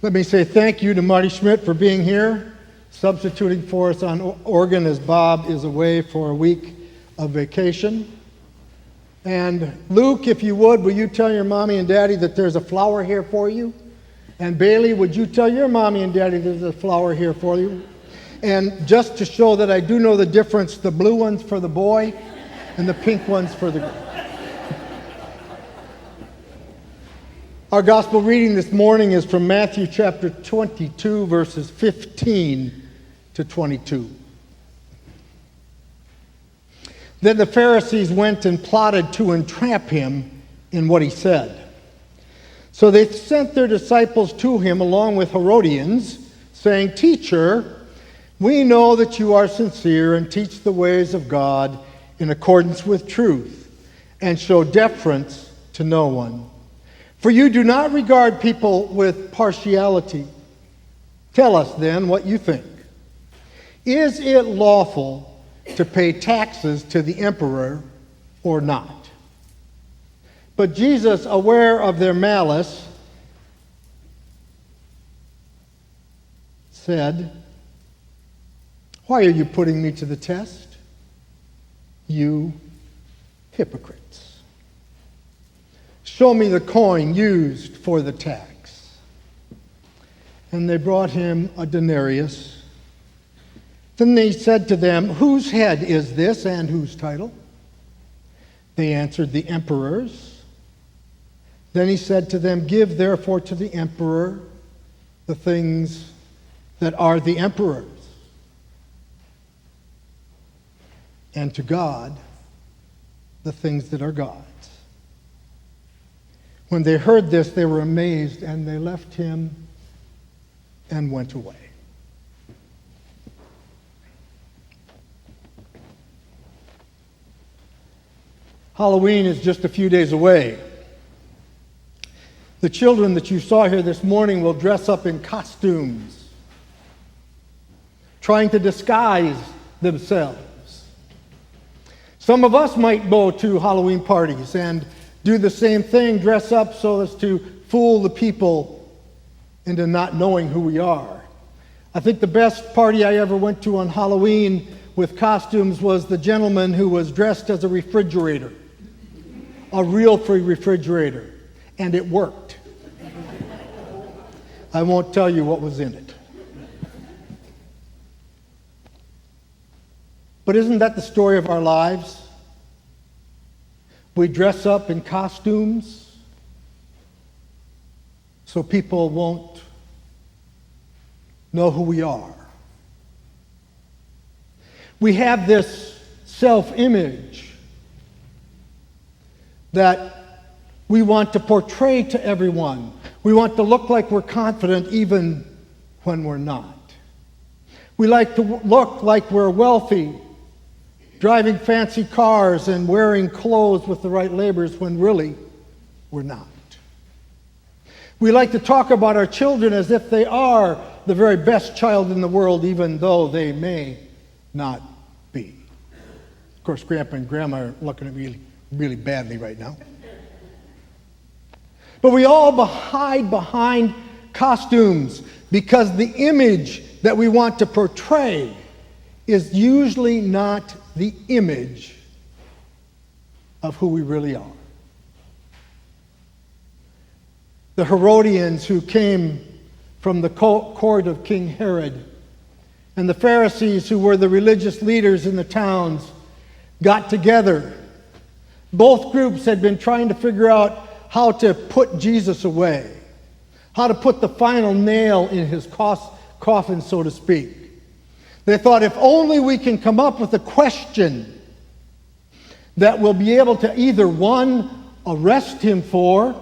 Let me say thank you to Marty Schmidt for being here, substituting for us on organ as Bob is away for a week of vacation. And Luke, if you would, will you tell your mommy and daddy that there's a flower here for you? And Bailey, would you tell your mommy and daddy there's a flower here for you? And just to show that I do know the difference, the blue one's for the boy and the pink one's for the girl. Our gospel reading this morning is from Matthew chapter 22, verses 15 to 22. Then the Pharisees went and plotted to entrap him in what he said. So they sent their disciples to him along with Herodians, saying, "Teacher, we know that you are sincere and teach the ways of God in accordance with truth, and show deference to no one. For you do not regard people with partiality. Tell us then what you think. Is it lawful to pay taxes to the emperor or not?" But Jesus, aware of their malice, said, "Why are you putting me to the test, you hypocrites? Show me the coin used for the tax." And they brought him a denarius. Then they said to them, "Whose head is this and whose title?" They answered, "The emperor's." Then he said to them, "Give therefore to the emperor the things that are the emperor's, and to God the things that are God's." When they heard this, they were amazed, and they left him and went away. Halloween is just a few days away. The children that you saw here this morning will dress up in costumes, trying to disguise themselves. Some of us might go to Halloween parties and do the same thing, dress up so as to fool the people into not knowing who we are. I think the best party I ever went to on Halloween with costumes was the gentleman who was dressed as a refrigerator, a real free refrigerator, and it worked. I won't tell you what was in it. But isn't that the story of our lives? We dress up in costumes so people won't know who we are. We have this self-image that we want to portray to everyone. We want to look like we're confident even when we're not. We like to look like we're wealthy, driving fancy cars and wearing clothes with the right labels when really we're not. We like to talk about our children as if they are the very best child in the world, even though they may not be. Of course, Grandpa and Grandma are looking at me really badly right now. But we all hide behind costumes because the image that we want to portray is usually not the image of who we really are. The Herodians who came from the court of King Herod and the Pharisees who were the religious leaders in the towns got together. Both groups had been trying to figure out how to put Jesus away, how to put the final nail in his coffin, so to speak. They thought, if only we can come up with a question that will be able to either, one, arrest him for,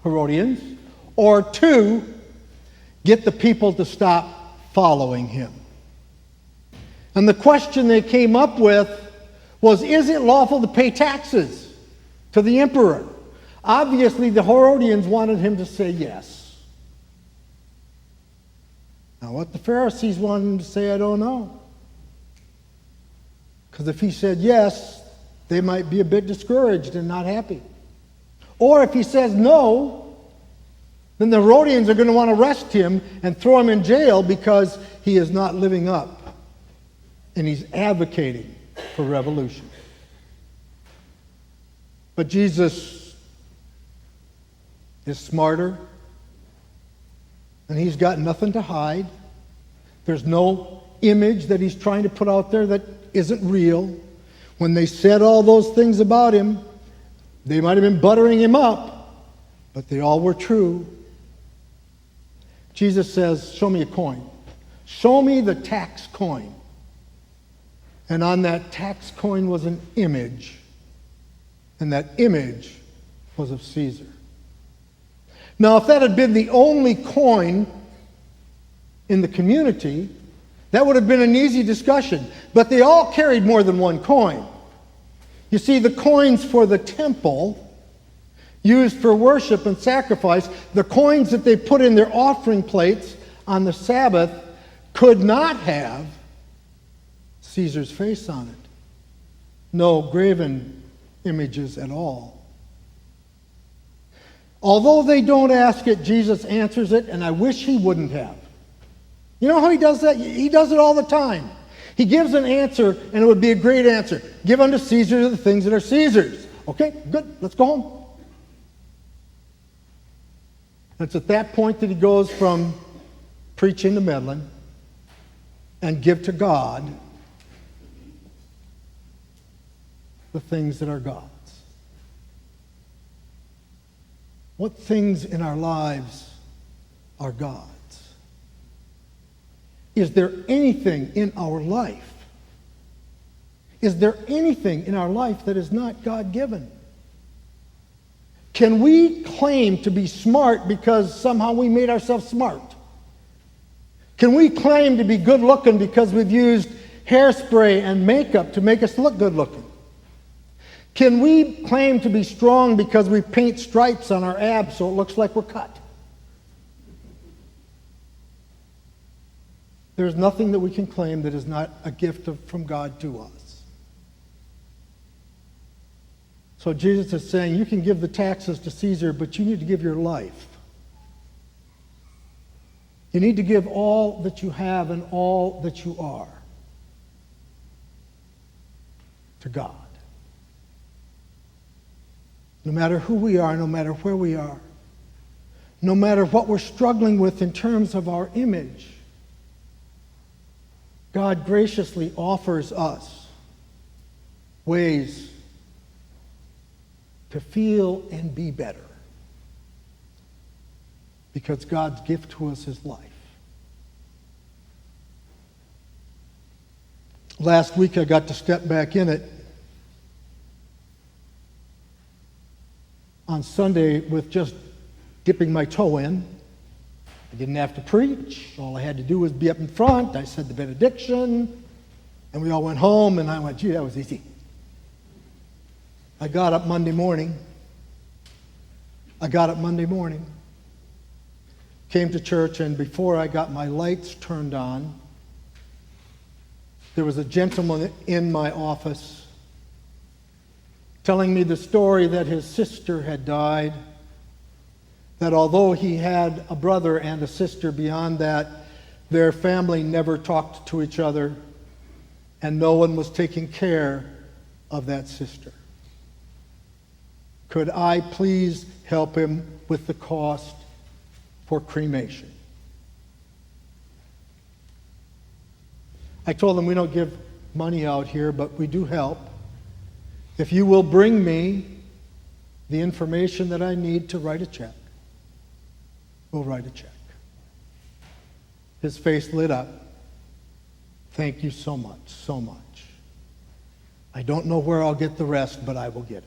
Herodians, or two, get the people to stop following him. And the question they came up with was, is it lawful to pay taxes to the emperor? Obviously, the Herodians wanted him to say yes. Now, what the Pharisees wanted him to say, I don't know. Because if he said yes, they might be a bit discouraged and not happy. Or if he says no, then the Herodians are going to want to arrest him and throw him in jail because he is not living up. And he's advocating for revolution. But Jesus is smarter, and he's got nothing to hide. There's no image that he's trying to put out there that isn't real. When they said all those things about him, they might have been buttering him up, but they all were true. Jesus says, show me a coin. Show me the tax coin. And on that tax coin was an image. And that image was of Caesar. Now, if that had been the only coin in the community, that would have been an easy discussion. But they all carried more than one coin. You see, the coins for the temple, used for worship and sacrifice, the coins that they put in their offering plates on the Sabbath, could not have Caesar's face on it. No graven images at all. Although they don't ask it, Jesus answers it, and I wish he wouldn't have. You know how he does that? He does it all the time. He gives an answer, and it would be a great answer. Give unto Caesar the things that are Caesar's. Okay, good. Let's go home. It's at that point that he goes from preaching to meddling and give to God the things that are God's. What things in our lives are God's? Is there anything in our life? Is there anything in our life that is not God-given? Can we claim to be smart because somehow we made ourselves smart? Can we claim to be good-looking because we've used hairspray and makeup to make us look good-looking? Can we claim to be strong because we paint stripes on our abs so it looks like we're cut? There's nothing that we can claim that is not a gift from God to us. So Jesus is saying, you can give the taxes to Caesar, but you need to give your life. You need to give all that you have and all that you are to God. No matter who we are, no matter where we are, no matter what we're struggling with in terms of our image, God graciously offers us ways to feel and be better, because God's gift to us is life. Last week I got to step back in it on Sunday with just dipping my toe in. I didn't have to preach. All I had to do was be up in front. I said the benediction, and we all went home, and I went, gee, that was easy. I got up Monday morning, came to church, and before I got my lights turned on, there was a gentleman in my office telling me the story that his sister had died, that although he had a brother and a sister beyond that, their family never talked to each other, and no one was taking care of that sister. Could I please help him with the cost for cremation? I told him we don't give money out here, but we do help. If you will bring me the information that I need to write a check, we'll write a check. His face lit up. Thank you so much, so much. I don't know where I'll get the rest, but I will get it.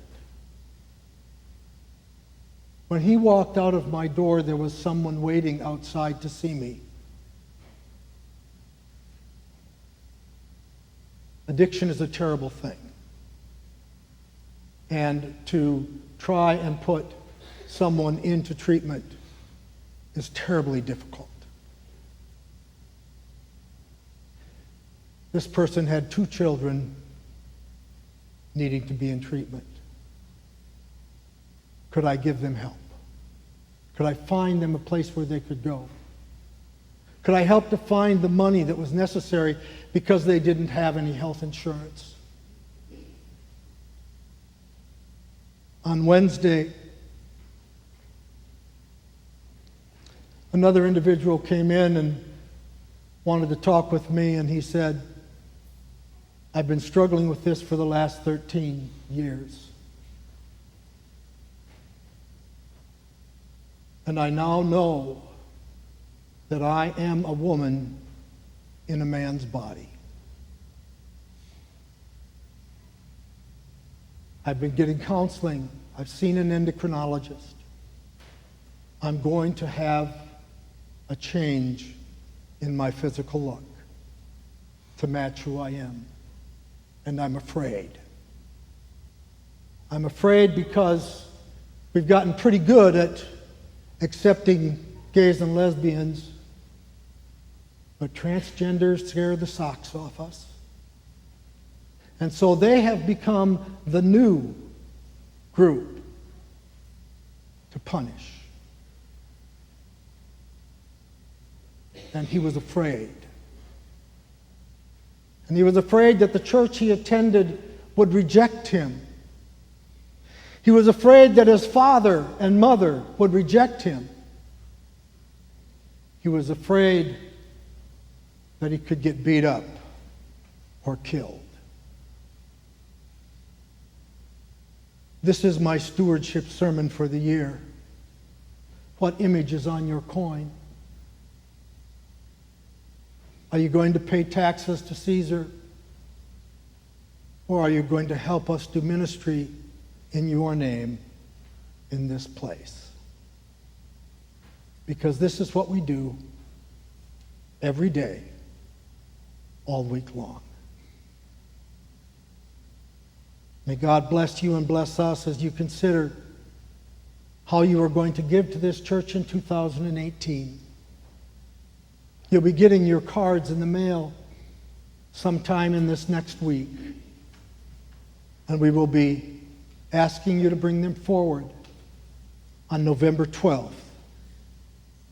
When he walked out of my door, there was someone waiting outside to see me. Addiction is a terrible thing. And to try and put someone into treatment is terribly difficult. This person had 2 children needing to be in treatment. Could I give them help? Could I find them a place where they could go? Could I help to find the money that was necessary because they didn't have any health insurance? On Wednesday, another individual came in and wanted to talk with me, and he said, I've been struggling with this for the last 13 years. And I now know that I am a woman in a man's body. I've been getting counseling. I've seen an endocrinologist. I'm going to have a change in my physical look to match who I am. And I'm afraid. I'm afraid because we've gotten pretty good at accepting gays and lesbians, but transgenders scare the socks off us. And so they have become the new group to punish. And he was afraid. And he was afraid that the church he attended would reject him. He was afraid that his father and mother would reject him. He was afraid that he could get beat up or killed. This is my stewardship sermon for the year. What image is on your coin? Are you going to pay taxes to Caesar? Or are you going to help us do ministry in your name in this place? Because this is what we do every day, all week long. May God bless you and bless us as you consider how you are going to give to this church in 2018. You'll be getting your cards in the mail sometime in this next week. And we will be asking you to bring them forward on November 12th,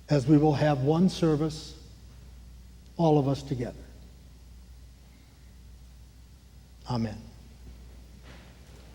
as we will have one service, all of us together. Amen.